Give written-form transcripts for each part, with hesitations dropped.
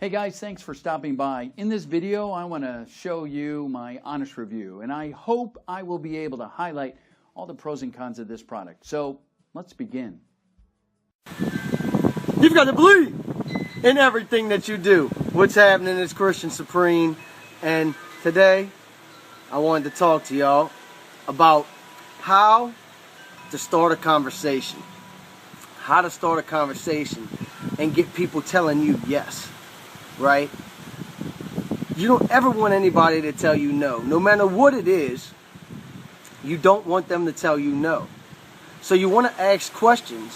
Hey guys, thanks for stopping by. In this video, I want to show you my honest review, and I hope I will be able to highlight all the pros and cons of this product. So let's begin. You've got to believe in everything that you do. What's happening is Christian Supreme, and today I wanted to talk to y'all about how to start a conversation. How to start a conversation and get people telling you yes. Right? You don't ever want anybody to tell you no. No matter what it is, you don't want them to tell you no. So you want to ask questions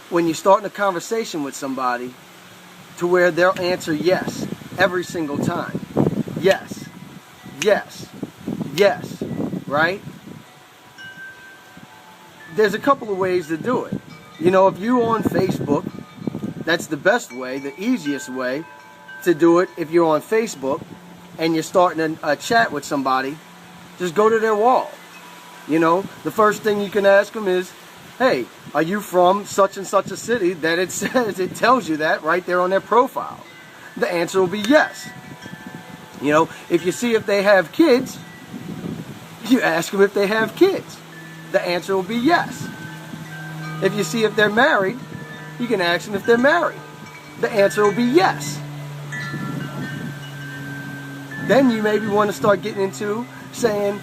when you're starting a conversation with somebody to where they'll answer yes every single time. Yes. Yes. Yes. Right? There's a couple of ways to do it. You know, if you're on Facebook, that's the best way, the easiest way to do it. If you're on Facebook and you're starting a chat with somebody, just go to their wall. You know, the first thing you can ask them is, hey, are you from such and such a city? That it says, it tells you that right there on their profile. The answer will be yes. You know, if you see if they have kids, you ask them if they have kids. The answer will be yes. If you see if they're married, you can ask them if they're married. The answer will be yes. Then you maybe want to start getting into saying,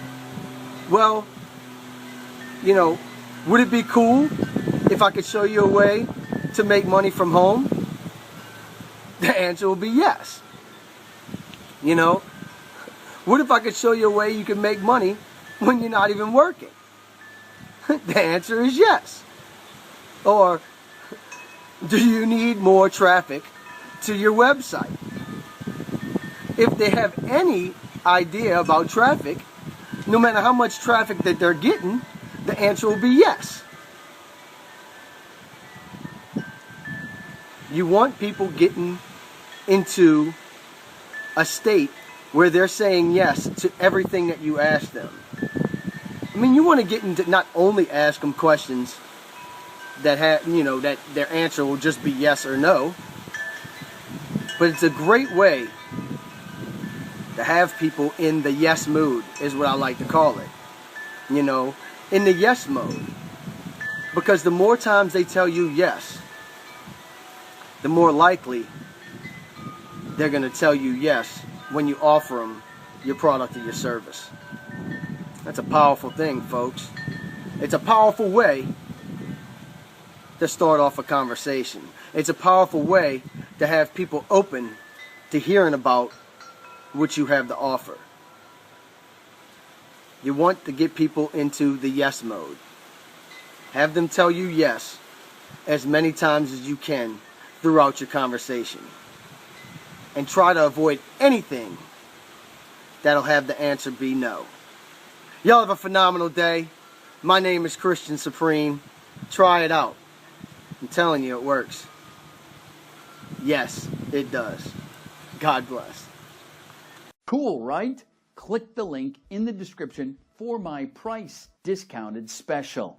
well, you know, would it be cool if I could show you a way to make money from home? The answer will be yes. You know, what if I could show you a way you can make money when you're not even working? The answer is yes. Or, do you need more traffic to your website? If they have any idea about traffic, no matter how much traffic that they're getting, the answer will be yes. You want people getting into a state where they're saying yes to everything that you ask them. I mean, you want to get into not only ask them questions that have, you know, that their answer will just be yes or no, but it's a great way to have people in the yes mood, is what I like to call it. You know, in the yes mode, because the more times they tell you yes, the more likely they're going to tell you yes when you offer them your product or your service. That's a powerful thing, folks. It's a powerful way to start off a conversation. It's a powerful way to have people open to hearing about what you have to offer. You want to get people into the yes mode. Have them tell you yes as many times as you can throughout your conversation. And try to avoid anything that'll have the answer be no. Y'all have a phenomenal day. My name is Christian Supreme. Try it out. I'm telling you, it works. Yes, it does. God bless. Cool, right? Click the link in the description for my price discounted special.